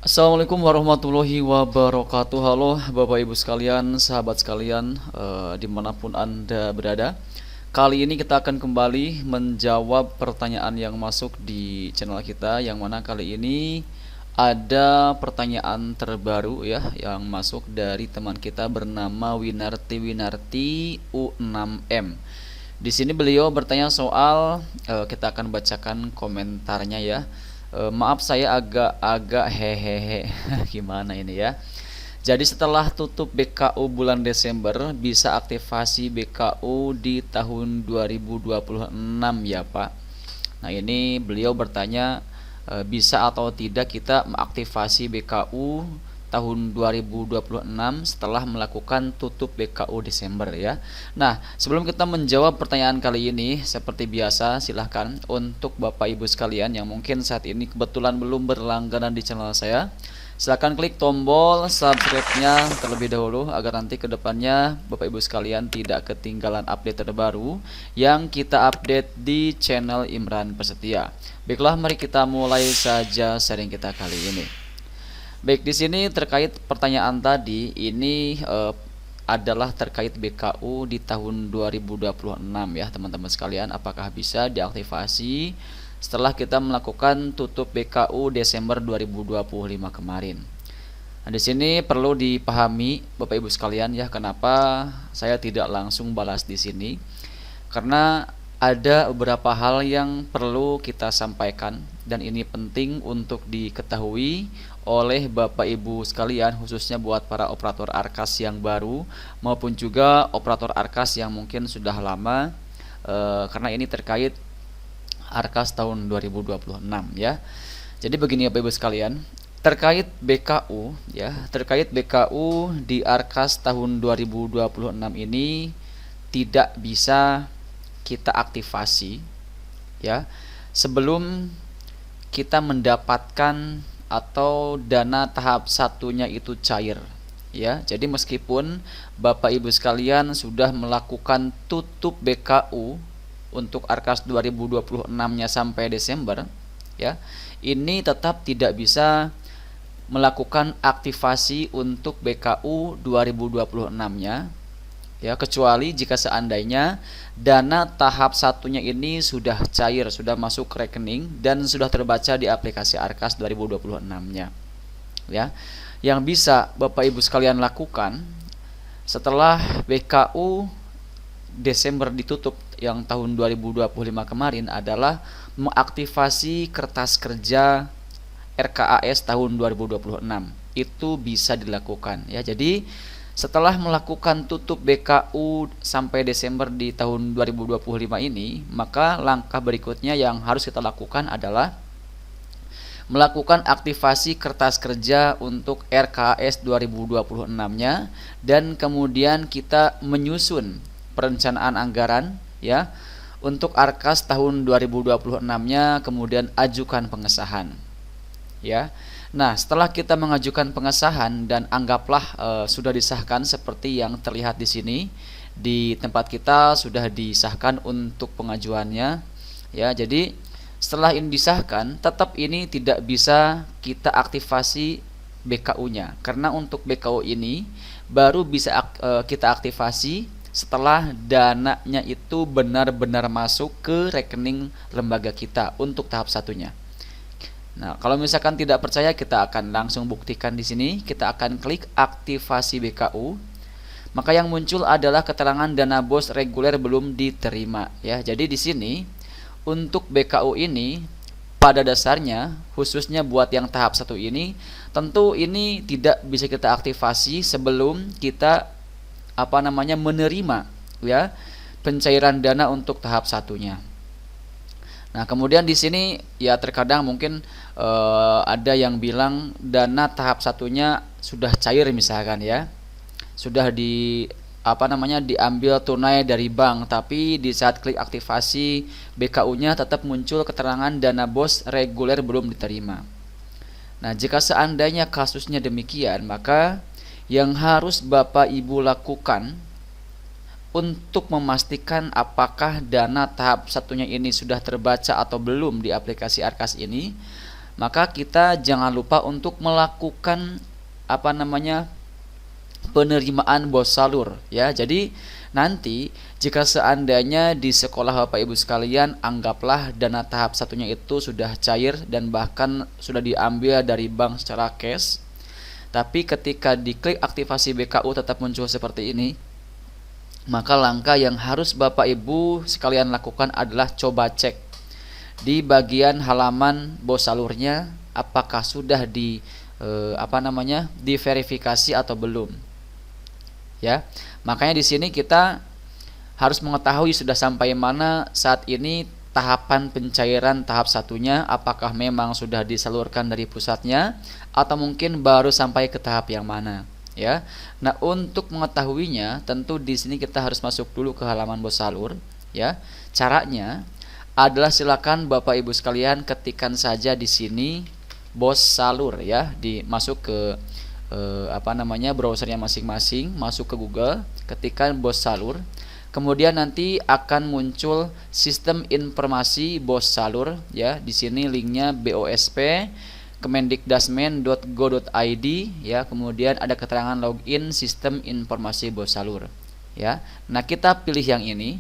Assalamualaikum warahmatullahi wabarakatuh. Halo Bapak Ibu sekalian, sahabat sekalian, dimanapun Anda berada. Kali ini kita akan kembali menjawab pertanyaan yang masuk di channel kita, yang mana kali ini ada pertanyaan terbaru ya, yang masuk dari teman kita bernama Winarti U6M. Di sini beliau bertanya soal, kita akan bacakan komentarnya ya. Maaf saya agak-agak hehehe. Gimana ini ya? Jadi setelah tutup BKU bulan Desember bisa aktivasi BKU di tahun 2026 ya Pak. Nah ini beliau bertanya, bisa atau tidak kita mengaktifasi BKU tahun 2026 setelah melakukan tutup BKU Desember ya. Nah, sebelum kita menjawab pertanyaan kali ini, seperti biasa silahkan untuk Bapak Ibu sekalian yang mungkin saat ini kebetulan belum berlangganan di channel saya, silahkan klik tombol subscribe-nya terlebih dahulu agar nanti kedepannya Bapak Ibu sekalian tidak ketinggalan update terbaru yang kita update di channel Imran Prasetya. Baiklah, mari kita mulai saja sharing kita kali ini. Baik, di sini terkait pertanyaan tadi ini adalah terkait BKU di tahun 2026 ya teman-teman sekalian, apakah bisa diaktifasi setelah kita melakukan tutup BKU Desember 2025 kemarin. Nah, di sini perlu dipahami Bapak Ibu sekalian ya, kenapa saya tidak langsung balas di sini. Karena ada beberapa hal yang perlu kita sampaikan dan ini penting untuk diketahui oleh Bapak Ibu sekalian, khususnya buat para operator Arkas yang baru maupun juga operator Arkas yang mungkin sudah lama, karena ini terkait Arkas tahun 2026 ya. Jadi begini Bapak Ibu sekalian, terkait BKU ya, terkait BKU di Arkas tahun 2026 ini tidak bisa kita aktifasi ya sebelum kita mendapatkan atau dana tahap satunya itu cair ya. Jadi meskipun Bapak Ibu sekalian sudah melakukan tutup BKU untuk Arkas 2026-nya sampai Desember ya, ini tetap tidak bisa melakukan aktivasi untuk BKU 2026-nya ya, kecuali jika seandainya dana tahap satunya ini sudah cair, sudah masuk ke rekening dan sudah terbaca di aplikasi Arkas 2026-nya ya. Yang bisa Bapak Ibu sekalian lakukan setelah BKU Desember ditutup yang tahun 2025 kemarin adalah mengaktifasi kertas kerja RKAS tahun 2026. Itu bisa dilakukan ya. Jadi setelah melakukan tutup BKU sampai Desember di tahun 2025 ini, maka langkah berikutnya yang harus kita lakukan adalah melakukan aktivasi kertas kerja untuk RKS 2026-nya dan kemudian kita menyusun perencanaan anggaran ya untuk Arkas tahun 2026-nya, kemudian ajukan pengesahan ya. Nah, setelah kita mengajukan pengesahan dan anggaplah sudah disahkan seperti yang terlihat di sini, di tempat kita sudah disahkan untuk pengajuannya ya. Jadi setelah ini disahkan, tetap ini tidak bisa kita aktivasi BKU-nya karena untuk BKU ini baru bisa kita aktivasi setelah dananya itu benar-benar masuk ke rekening lembaga kita untuk tahap satunya. Nah, kalau misalkan tidak percaya, kita akan langsung buktikan di sini. Kita akan klik aktivasi BKU. Maka yang muncul adalah keterangan dana bos reguler belum diterima ya. Jadi di sini untuk BKU ini pada dasarnya khususnya buat yang tahap satu ini, tentu ini tidak bisa kita aktifasi sebelum kita menerima ya pencairan dana untuk tahap satunya. Nah, kemudian di sini ya terkadang mungkin ada yang bilang dana tahap satunya sudah cair misalkan ya. Sudah diambil tunai dari bank, tapi di saat klik aktivasi BKU-nya tetap muncul keterangan dana bos reguler belum diterima. Nah, jika seandainya kasusnya demikian, maka yang harus Bapak Ibu lakukan untuk memastikan apakah dana tahap satunya ini sudah terbaca atau belum di aplikasi Arkas ini, maka kita jangan lupa untuk melakukan penerimaan bos salur ya. Jadi nanti jika seandainya di sekolah Bapak Ibu sekalian, anggaplah dana tahap satunya itu sudah cair dan bahkan sudah diambil dari bank secara cash, tapi ketika diklik aktivasi BKU tetap muncul seperti ini, maka langkah yang harus Bapak Ibu sekalian lakukan adalah coba cek di bagian halaman bos salurnya apakah sudah diverifikasi atau belum. Ya, makanya di sini kita harus mengetahui sudah sampai mana saat ini tahapan pencairan tahap satunya, apakah memang sudah disalurkan dari pusatnya atau mungkin baru sampai ke tahap yang mana, ya. Nah, untuk mengetahuinya tentu di sini kita harus masuk dulu ke halaman bos salur, ya. Caranya adalah silakan Bapak Ibu sekalian ketikkan saja di sini bos salur ya, masuk ke browsernya masing-masing, masuk ke Google, ketikkan bos salur. Kemudian nanti akan muncul sistem informasi bos salur ya. Di sini linknya BOSP kemendikdasmen.go.id ya. Kemudian ada keterangan login sistem informasi bos salur ya. Nah, kita pilih yang ini.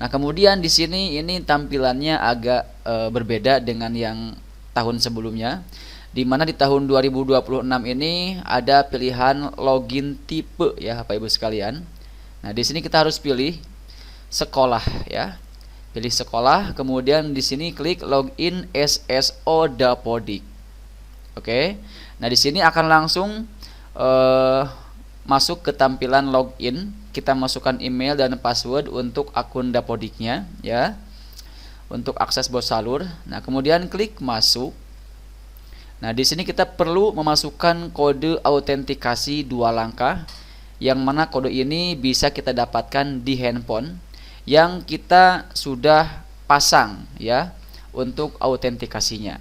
Nah, kemudian di sini ini tampilannya agak berbeda dengan yang tahun sebelumnya, di mana di tahun 2026 ini ada pilihan login tipe ya Bapak Ibu sekalian. Nah, di sini kita harus pilih sekolah ya. Pilih sekolah, kemudian di sini klik login SSO Dapodik. Oke. Nah, di sini akan langsung masuk ke tampilan login. Kita masukkan email dan password untuk akun Dapodiknya ya. Untuk akses bos salur. Nah, kemudian klik masuk. Nah, di sini kita perlu memasukkan kode autentikasi 2 langkah, yang mana kode ini bisa kita dapatkan di handphone yang kita sudah pasang ya untuk autentikasinya.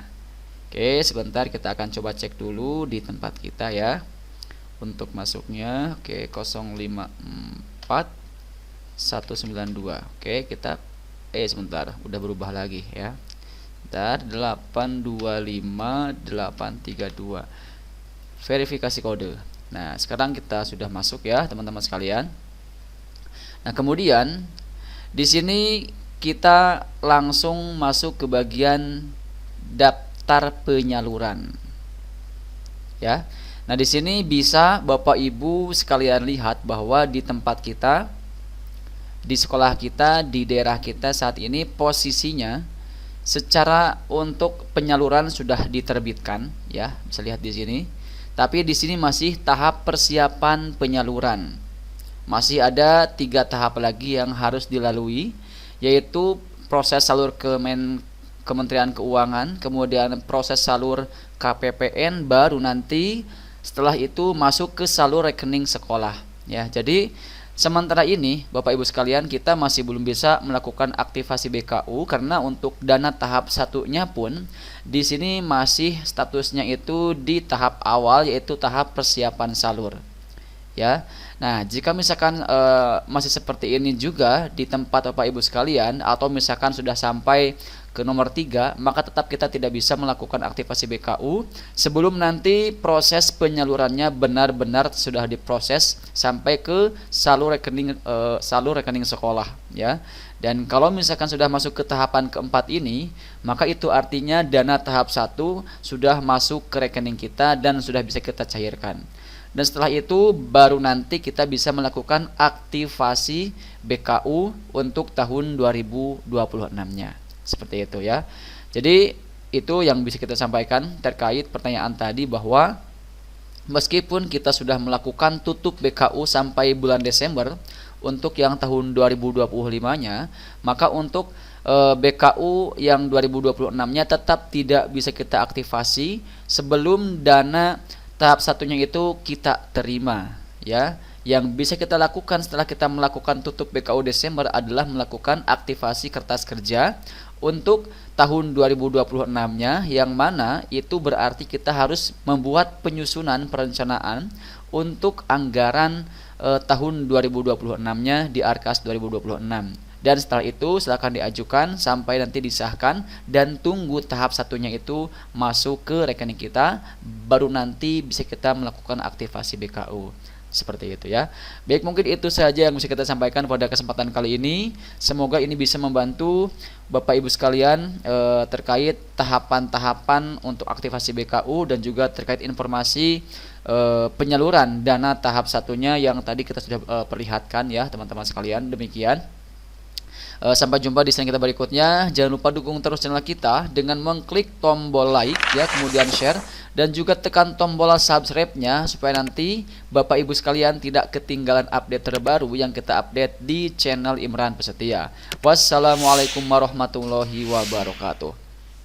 Oke, sebentar kita akan coba cek dulu di tempat kita ya. Untuk masuknya, oke, 054 192. Oke, kita sebentar, udah berubah lagi ya. 825832 verifikasi kode. Nah, sekarang kita sudah masuk ya teman-teman sekalian. Nah, kemudian di sini kita langsung masuk ke bagian daftar penyaluran ya. Nah, di sini bisa Bapak Ibu sekalian lihat bahwa di tempat kita, di sekolah kita, di daerah kita saat ini posisinya secara untuk penyaluran sudah diterbitkan ya, bisa lihat di sini. Tapi di sini masih tahap persiapan penyaluran. Masih ada 3 tahap lagi yang harus dilalui, yaitu proses salur Kementerian Keuangan, kemudian proses salur KPPN, baru nanti setelah itu masuk ke salur rekening sekolah ya. Jadi sementara ini Bapak Ibu sekalian, kita masih belum bisa melakukan aktivasi BKU karena untuk dana tahap satunya pun di sini masih statusnya itu di tahap awal, yaitu tahap persiapan salur ya. Nah, jika misalkan masih seperti ini juga di tempat Bapak Ibu sekalian, atau misalkan sudah sampai ke nomor 3, maka tetap kita tidak bisa melakukan aktivasi BKU sebelum nanti proses penyalurannya benar-benar sudah diproses sampai ke salur rekening sekolah ya. Dan kalau misalkan sudah masuk ke tahapan keempat ini, maka itu artinya dana tahap 1 sudah masuk ke rekening kita dan sudah bisa kita cairkan. Dan setelah itu baru nanti kita bisa melakukan aktivasi BKU untuk tahun 2026-nya. Seperti itu ya. Jadi itu yang bisa kita sampaikan terkait pertanyaan tadi, bahwa meskipun kita sudah melakukan tutup BKU sampai bulan Desember untuk yang tahun 2025-nya, maka untuk BKU yang 2026-nya tetap tidak bisa kita aktivasi sebelum dana tahap satunya itu kita terima ya. Yang bisa kita lakukan setelah kita melakukan tutup BKU Desember adalah melakukan aktivasi kertas kerja untuk tahun 2026-nya, yang mana itu berarti kita harus membuat penyusunan perencanaan untuk anggaran tahun 2026-nya di Arkas 2026. Dan setelah itu silakan diajukan sampai nanti disahkan dan tunggu tahap satunya itu masuk ke rekening kita, baru nanti bisa kita melakukan aktivasi BKU. Seperti itu ya. Baik, mungkin itu saja yang bisa kita sampaikan pada kesempatan kali ini. Semoga ini bisa membantu Bapak Ibu sekalian terkait tahapan-tahapan untuk aktivasi BKU dan juga terkait informasi penyaluran dana tahap satunya yang tadi kita sudah perlihatkan ya teman-teman sekalian. Demikian. Sampai jumpa di channel kita berikutnya. Jangan lupa dukung terus channel kita dengan mengklik tombol like ya, kemudian share dan juga tekan tombol subscribe-nya supaya nanti Bapak Ibu sekalian tidak ketinggalan update terbaru yang kita update di channel Imran Pesetia. Wassalamualaikum warahmatullahi wabarakatuh.